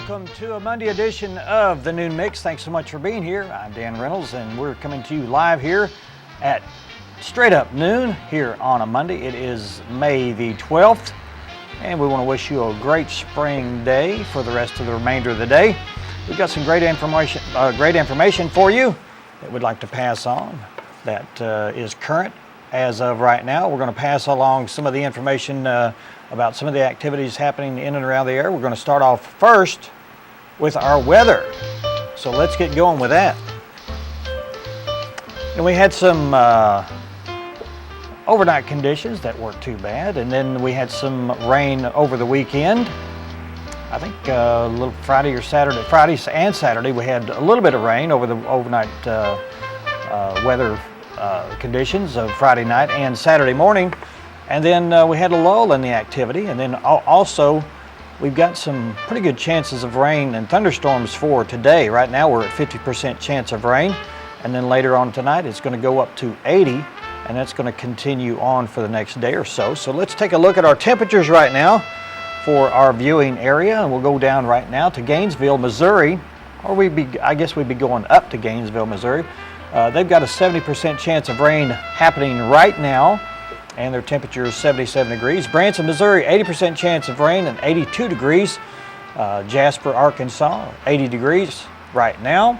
Welcome to a Monday edition of the Noon Mix. Thanks so much for being here. I'm Dan Reynolds, and we're coming to you live here at straight up noon here on a Monday. It is May the 12th, and we want to wish you a great spring day for the rest of the remainder of the day. We've got some great information for you that we'd like to pass on that is current as of right now. We're going to pass along some of the information about some of the activities happening in and around the area. We're going to start off first with our weather. So let's get going with that. And we had some overnight conditions that weren't too bad, and then we had some rain over the weekend. I think a little Friday and Saturday we had a little bit of rain over the overnight weather conditions of Friday night and Saturday morning. And then we had a lull in the activity, and then also we've got some pretty good chances of rain and thunderstorms for today. Right now we're at 50% chance of rain, and then later on tonight it's going to go up to 80, and that's going to continue on for the next day or so. So let's take a look at our temperatures right now for our viewing area, and we'll go down right now to Gainesville, Missouri, or I guess we'd be going up to Gainesville, Missouri. They've got a 70% chance of rain happening right now, and their temperature is 77 degrees. Branson, Missouri, 80% chance of rain and 82 degrees. Jasper, Arkansas, 80 degrees right now.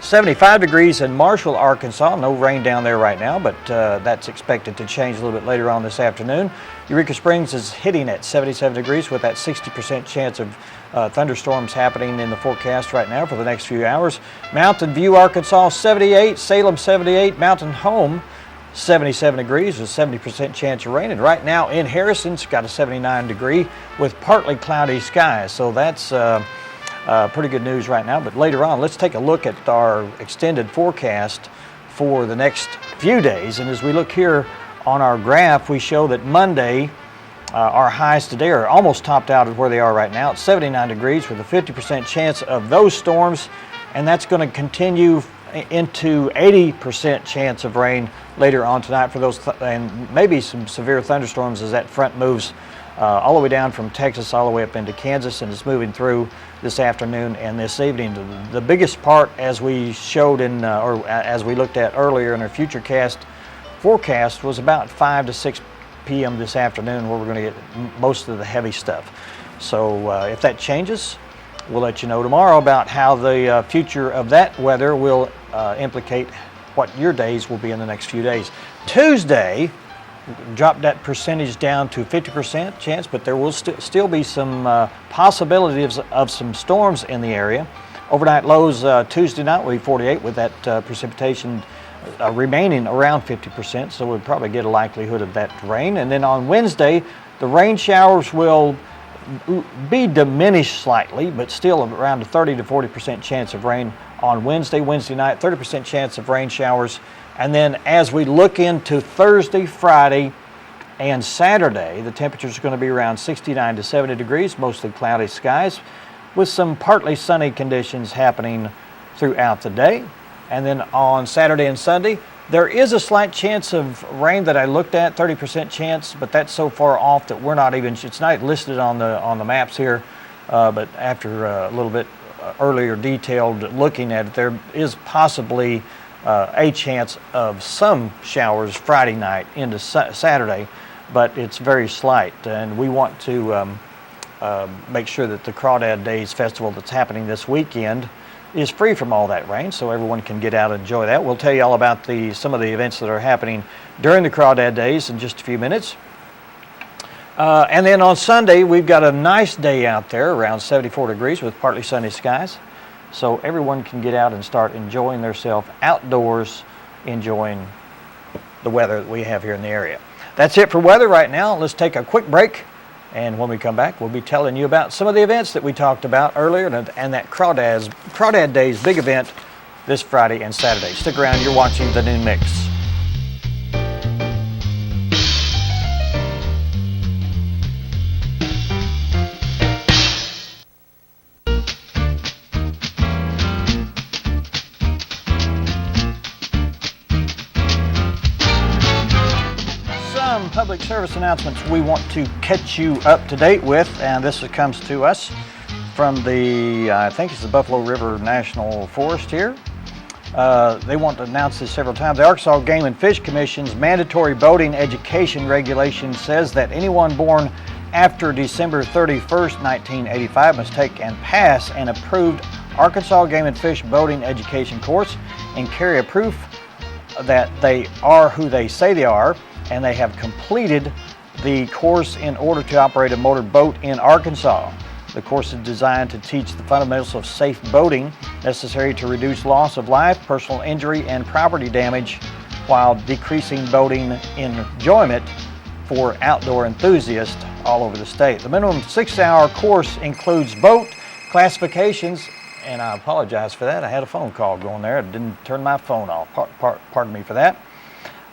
75 degrees in Marshall, Arkansas. No rain down there right now, but that's expected to change a little bit later on this afternoon. Eureka Springs is hitting at 77 degrees with that 60% chance of thunderstorms happening in the forecast right now for the next few hours. Mountain View, Arkansas, 78. Salem, 78. Mountain Home, 77 degrees with 70% chance of rain. And right now in Harrison, it's got a 79 degree with partly cloudy skies. So that's pretty good news right now. But later on, let's take a look at our extended forecast for the next few days. And as we look here on our graph, we show that Monday, our highs today are almost topped out at where they are right now. It's 79 degrees with a 50% chance of those storms. And that's going to continue into 80% chance of rain later on tonight for those, and maybe some severe thunderstorms as that front moves all the way down from Texas all the way up into Kansas, and it's moving through this afternoon and this evening. The biggest part, as we showed or as we looked at earlier in our futurecast forecast, was about 5 to 6 p.m. this afternoon, where we're going to get most of the heavy stuff. So if that changes, we'll let you know tomorrow about how the future of that weather will implicate what your days will be in the next few days. Tuesday, dropped that percentage down to 50% chance, but there will still be some possibilities of some storms in the area. Overnight lows Tuesday night will be 48 with that precipitation remaining around 50%, so we'll probably get a likelihood of that rain. And then on Wednesday, the rain showers will be diminished slightly, but still around a 30 to 40% chance of rain on Wednesday night, 30% chance of rain showers. And then as we look into Thursday, Friday, and Saturday, the temperatures are going to be around 69 to 70 degrees, mostly cloudy skies, with some partly sunny conditions happening throughout the day. And then on Saturday and Sunday, there is a slight chance of rain that I looked at, 30% chance, but that's so far off that we're not even, it's not listed on the maps here, but after a little bit earlier detailed looking at it, there is possibly a chance of some showers Friday night into Saturday, but it's very slight. And we want to make sure that the Crawdad Days Festival that's happening this weekend is free from all that rain, so everyone can get out and enjoy that. We'll tell you all about some of the events that are happening during the Crawdad Days in just a few minutes. And then on Sunday, we've got a nice day out there, around 74 degrees with partly sunny skies. So everyone can get out and start enjoying themselves outdoors, enjoying the weather that we have here in the area. That's it for weather right now. Let's take a quick break. And when we come back, we'll be telling you about some of the events that we talked about earlier and that Crawdad Days big event this Friday and Saturday. Stick around. You're watching the Noon Mix. Public service announcements we want to catch you up to date with, and this comes to us from the, I think it's the Buffalo River National Forest here. They want to announce this several times. The Arkansas Game and Fish Commission's mandatory boating education regulation says that anyone born after December 31st, 1985 must take and pass an approved Arkansas Game and Fish boating education course and carry a proof that they are who they say they are and they have completed the course in order to operate a motor boat in Arkansas. The course is designed to teach the fundamentals of safe boating necessary to reduce loss of life, personal injury, and property damage while decreasing boating enjoyment for outdoor enthusiasts all over the state. The minimum 6-hour course includes boat classifications, and I apologize for that. I had a phone call going there. I didn't turn my phone off. Pardon me for that.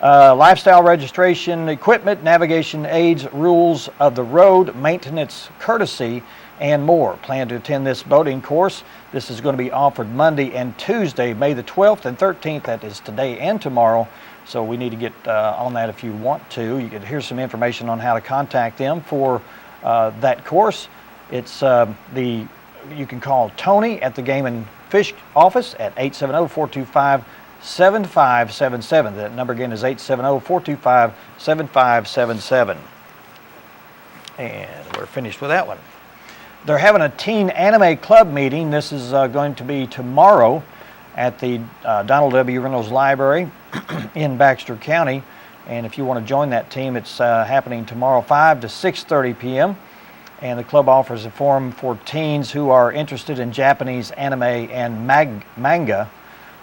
Lifestyle registration, equipment, navigation aids, rules of the road, maintenance, courtesy, and more. Plan to attend this boating course. This is going to be offered Monday and Tuesday, May the 12th and 13th. That is today and tomorrow. So we need to get on that if you want to. You can hear some information on how to contact them for that course. It's you can call Tony at the Game and Fish office at 870-425-7577. That number again is 870-425-7577. And we're finished with that one. They're having a teen anime club meeting. This is going to be tomorrow at the Donald W. Reynolds Library in Baxter County. And if you want to join that team, it's happening tomorrow 5 to 6:30 p.m. And the club offers a forum for teens who are interested in Japanese anime and manga.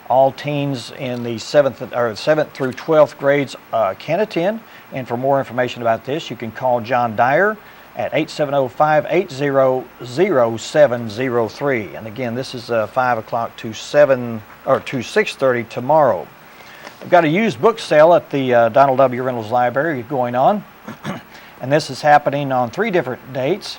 All teens in the 7th through 12th grades can attend. And for more information about this, you can call John Dyer at 870-580-0703. And again, this is 5 o'clock to 6:30 tomorrow. We've got a used book sale at the Donald W. Reynolds Library going on. And this is happening on 3 different dates.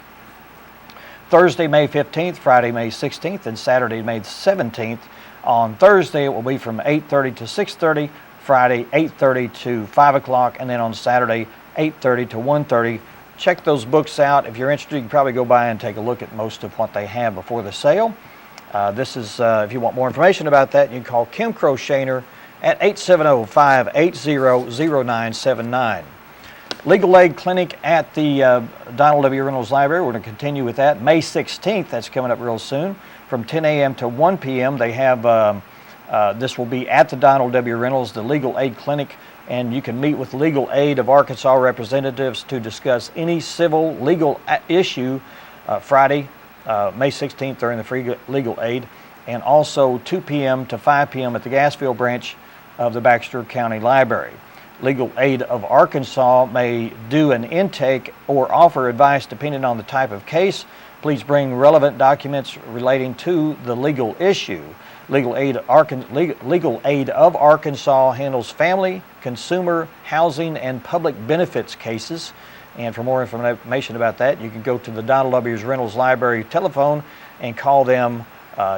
Thursday, May 15th, Friday, May 16th, and Saturday, May 17th. On Thursday, it will be from 8:30 to 6:30, Friday, 8:30 to 5 o'clock, and then on Saturday, 8:30 to 1:30. Check those books out. If you're interested, you can probably go by and take a look at most of what they have before the sale. This is, if you want more information about that, you can call Kim Crochainer at 870-580-0979. Legal Aid Clinic at the Donald W. Reynolds Library. We're going to continue with that. May 16th, that's coming up real soon, from 10 a.m. to 1 p.m. They have, this will be at the Donald W. Reynolds, the Legal Aid Clinic, and you can meet with Legal Aid of Arkansas representatives to discuss any civil legal issue Friday, May 16th during the free legal aid, and also 2 p.m. to 5 p.m. at the Gasfield branch of the Baxter County Library. Legal Aid of Arkansas may do an intake or offer advice depending on the type of case. Please bring relevant documents relating to the legal issue. Legal Aid of Arkansas handles family, consumer, housing, and public benefits cases. And for more information about that, you can go to the Donald W. Reynolds Library telephone and call them.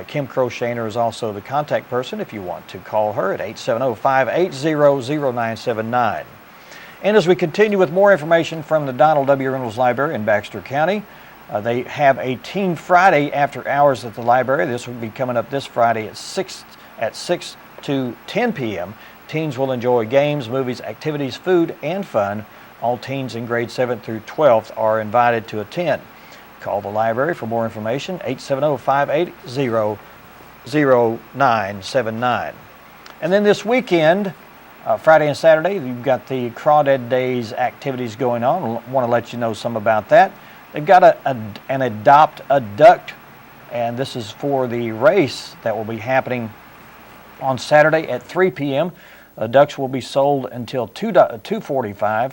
Kim Crochainer is also the contact person if you want to call her at 870-580-0979. And as we continue with more information from the Donald W. Reynolds Library in Baxter County, they have a Teen Friday after hours at the library. This will be coming up this Friday at 6 to 10 p.m. Teens will enjoy games, movies, activities, food, and fun. All teens in grades 7th through 12th are invited to attend. Call the library for more information, 870-580-0979. And then this weekend, Friday and Saturday, you've got the Crawdad Days activities going on. I want to let you know some about that. They've got an Adopt a Duck, and this is for the race that will be happening on Saturday at 3 p.m. Ducks will be sold until 2:45,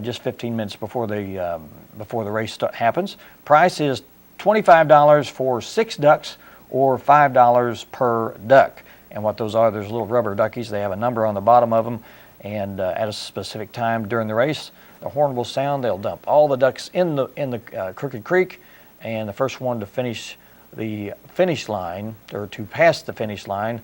just 15 minutes before the race happens. Price is $25 for 6 ducks or $5 per duck. And what those are, there's little rubber duckies. They have a number on the bottom of them, and at a specific time during the race, the horn will sound. They'll dump all the ducks in the Crooked Creek, and the first one to finish the finish line, or to pass the finish line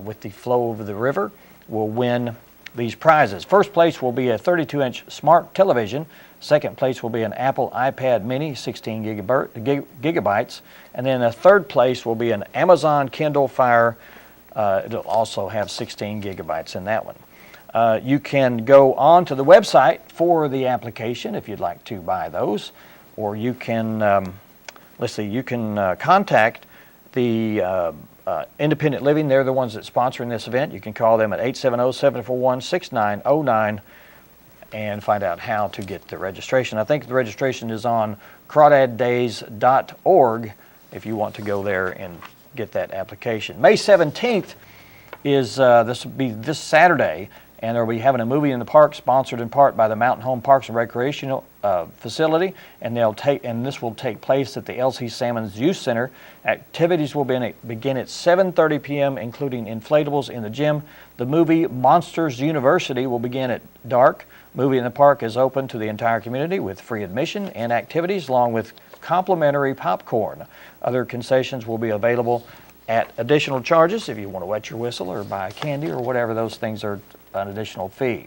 with the flow of the river, will win these prizes. First place will be a 32-inch smart television. Second place will be an Apple iPad mini, 16 gigabytes. And then a third place will be an Amazon Kindle Fire. It'll also have 16 gigabytes in that one. You can go on to the website for the application if you'd like to buy those, or you can, you can contact the Independent Living. They're the ones that's sponsoring this event. You can call them at 870-741-6909 and find out how to get the registration. I think the registration is on crawdaddays.org if you want to go there and get that application. May 17th is, this will be this Saturday, and they'll be having a movie in the park, sponsored in part by the Mountain Home Parks and Recreational Facility, and this will take place at the L.C. Salmons Youth Center. Activities will begin at 7:30 p.m., including inflatables in the gym. The movie Monsters University will begin at dark. Movie in the park is open to the entire community with free admission and activities, along with complimentary popcorn. Other concessions will be available at additional charges if you want to wet your whistle or buy candy or whatever. Those things are an additional fee.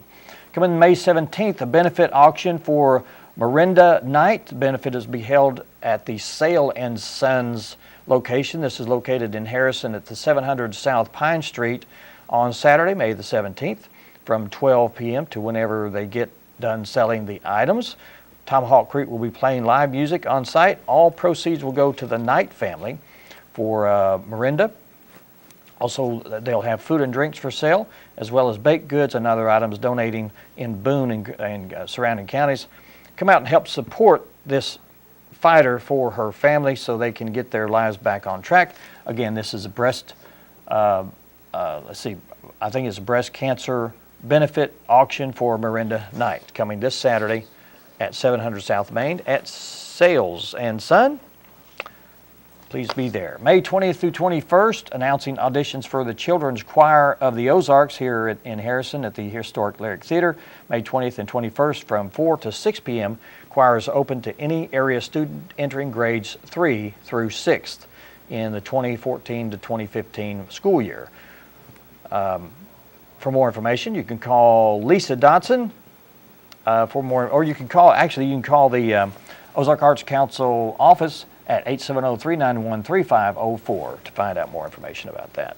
Coming May 17th, a benefit auction for Miranda Night. The benefit is to be held at the Sale and Sons location. This is located in Harrison at the 700 South Pine Street on Saturday, May the 17th, from 12 p.m. to whenever they get done selling the items. Tomahawk Creek will be playing live music on site. All proceeds will go to the Knight family for Miranda. Also, they'll have food and drinks for sale, as well as baked goods and other items donating in Boone and surrounding counties. Come out and help support this fighter for her family so they can get their lives back on track. Again, this is a breast, I think it's a breast cancer benefit auction for Miranda Night, coming this Saturday at 700 South Main at Sales and Son. Please be there. May 20th through 21st, announcing auditions for the Children's Choir of the Ozarks here in Harrison at the Historic Lyric Theater. May 20th and 21st from 4 to 6 p.m. Choir is open to any area student entering grades 3 through 6th in the 2014 to 2015 school year. For more information, you can call Lisa Dotson or you can call the Ozark Arts Council office at 870-391-3504 to find out more information about that.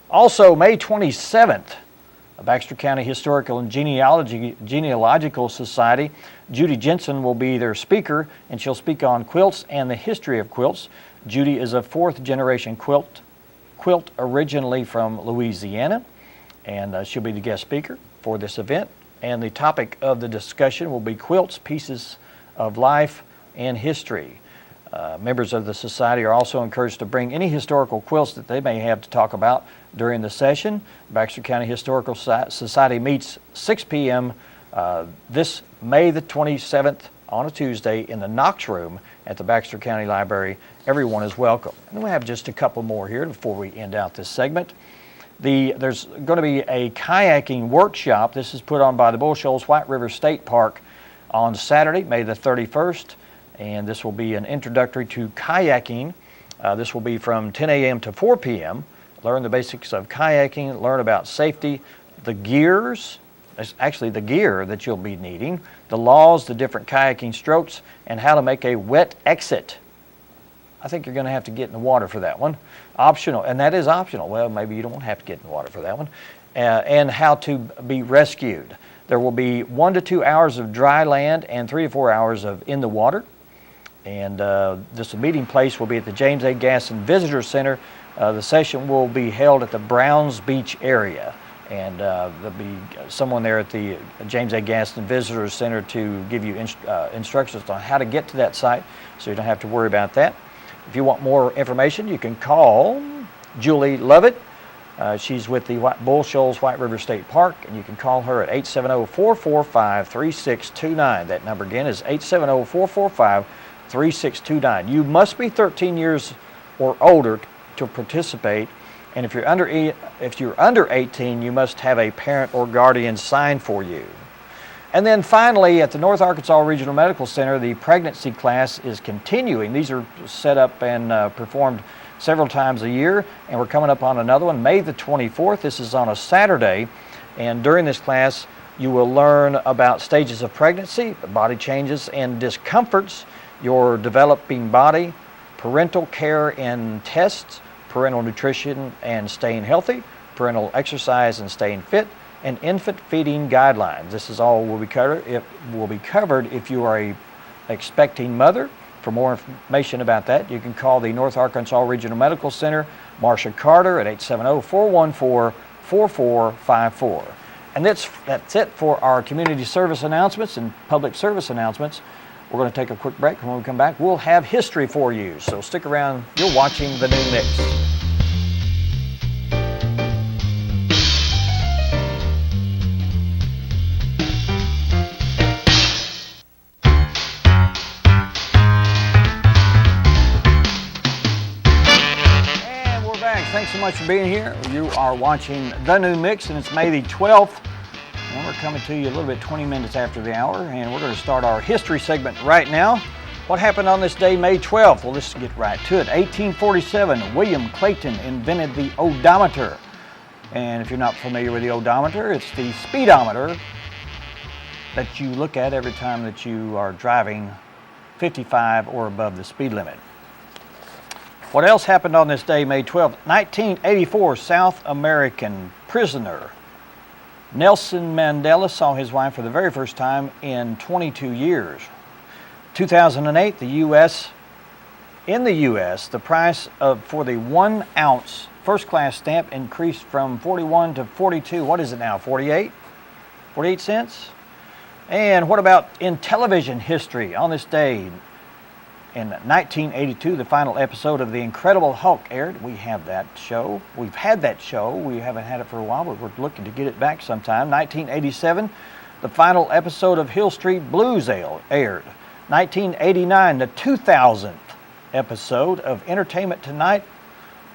Also, May 27th, Baxter County Historical and Genealogical Society, Judy Jensen will be their speaker, and she'll speak on quilts and the history of quilts. Judy is a fourth-generation quilt originally from Louisiana, and she'll be the guest speaker for this event. And the topic of the discussion will be quilts, pieces of life, and history. Members of the society are also encouraged to bring any historical quilts that they may have to talk about during the session. Baxter County Historical Society meets 6 p.m. This May the 27th on a Tuesday in the Knox Room at the Baxter County Library. Everyone is welcome. And we have just a couple more here before we end out this segment. There's going to be a kayaking workshop. This is put on by the Bull Shoals White River State Park on Saturday, May the 31st. And this will be an introductory to kayaking. This will be from 10 a.m. to 4 p.m. Learn the basics of kayaking, learn about safety, the gears, actually the gear that you'll be needing, the laws, the different kayaking strokes, and how to make a wet exit. I think you're going to have to get in the water for that one. Optional, and that is optional. Well, maybe you don't have to get in the water for that one. And how to be rescued. There will be 1 to 2 hours of dry land and 3 to 4 hours of in the water. And this meeting place will be at the James A. Gaston Visitor Center. The session will be held at the Browns Beach area. And there'll be someone there at the James A. Gaston Visitor Center to give you instructions on how to get to that site, so you don't have to worry about that. If you want more information, you can call Julie Lovett. She's with the Bull Shoals White River State Park, and you can call her at 870-445-3629. That number again is 870-445-3629. You must be 13 years or older to participate, and if you're under 18, you must have a parent or guardian sign for you. And then finally, at the North Arkansas Regional Medical Center, the pregnancy class is continuing. These are set up and performed several times a year, and we're coming up on another one, May the 24th. This is on a Saturday, and during this class, you will learn about stages of pregnancy, body changes and discomforts, your developing body, parental care and tests, parental nutrition and staying healthy, parental exercise and staying fit, and infant feeding guidelines. This is all will be covered if you are a expecting mother. For more information about that, you can call the North Arkansas Regional Medical Center, Marsha Carter, at 870-414-4454. And that's it for our community service announcements and public service announcements. We're going to take a quick break, and when we come back, we'll have history for you. So stick around. You're watching The Noon Mix. And we're back. Thanks so much for being here. You are watching The Noon Mix, and it's May the 12th. And we're coming to you a little bit 20 minutes after the hour, and we're going to start our history segment right now. What happened on this day, May 12th? Well, let's get right to it. 1847, William Clayton invented the odometer. And if you're not familiar with the odometer, it's the speedometer that you look at every time that you are driving 55 or above the speed limit. What else happened on this day, May 12th? 1984, South American prisoner Nelson Mandela saw his wife for the very first time in 22 years. 2008, in the U.S., the price for the 1 ounce first class stamp increased from 41 to 42. What is it now, 48? 48 cents? And what about in television history on this day? In 1982, the final episode of The Incredible Hulk aired. We have that show. We've had that show. We haven't had it for a while, but we're looking to get it back sometime. 1987, the final episode of Hill Street Blues aired. 1989, the 2000th episode of Entertainment Tonight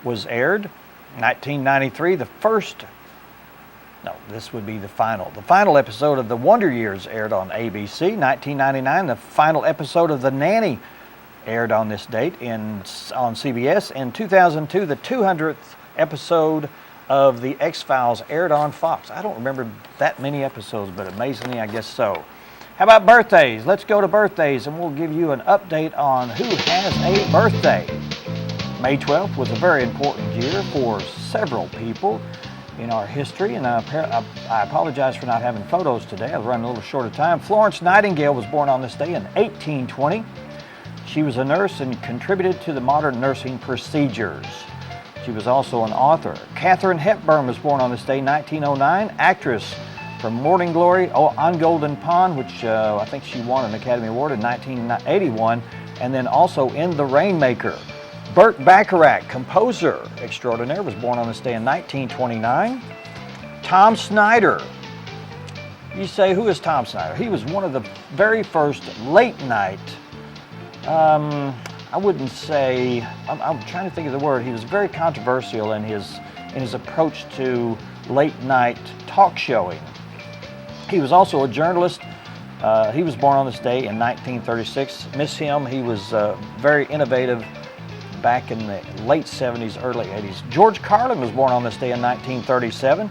was aired. 1993, the final episode of The Wonder Years aired on ABC. 1999, the final episode of The Nanny aired on this date on CBS. In 2002, the 200th episode of The X-Files aired on Fox. I don't remember that many episodes, but amazingly, I guess so. How about birthdays? Let's go to birthdays, and we'll give you an update on who has a birthday. May 12th was a very important year for several people in our history, and I apologize for not having photos today. I've run a little short of time. Florence Nightingale was born on this day in 1820. She was a nurse and contributed to the modern nursing procedures. She was also an author. Katharine Hepburn was born on this day, 1909, actress from Morning Glory, On Golden Pond, which I think she won an Academy Award in 1981, and then also in The Rainmaker. Burt Bacharach, composer extraordinaire, was born on this day in 1929. Tom Snyder. You say, who is Tom Snyder? He was one of the very first late night, I'm trying to think of the word. He was very controversial in his approach to late night talk showing. He was also a journalist. He was born on this day in 1936. Miss him. He was very innovative back in the late 70s, early 80s. George Carlin was born on this day in 1937,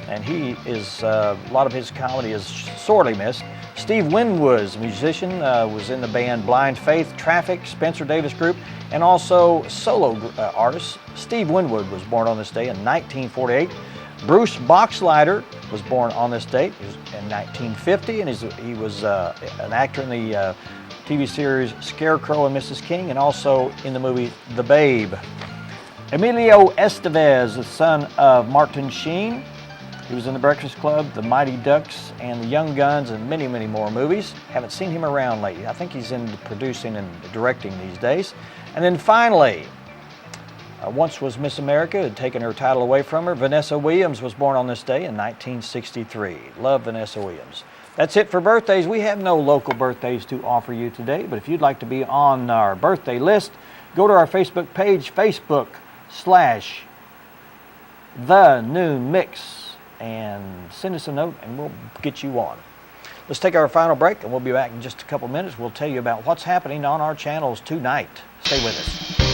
and he is a lot of his comedy is sorely missed. Steve Winwood, a musician, was in the band Blind Faith, Traffic, Spencer Davis Group, and also solo artist. Steve Winwood was born on this day in 1948. Bruce Boxleiter was born on this date in 1950, and he was an actor in the TV series Scarecrow and Mrs. King, and also in the movie The Babe. Emilio Estevez, the son of Martin Sheen. He was in The Breakfast Club, The Mighty Ducks, and The Young Guns, and many, many more movies. Haven't seen him around lately. I think he's into producing and directing these days. And then finally, once was Miss America, had taken her title away from her. Vanessa Williams was born on this day in 1963. Love Vanessa Williams. That's it for birthdays. We have no local birthdays to offer you today, but if you'd like to be on our birthday list, go to our Facebook page, Facebook/TheNoonMix, and send us a note and we'll get you on. Let's take our final break, and we'll be back in just a couple minutes. We'll tell you about what's happening on our channels tonight. Stay with us.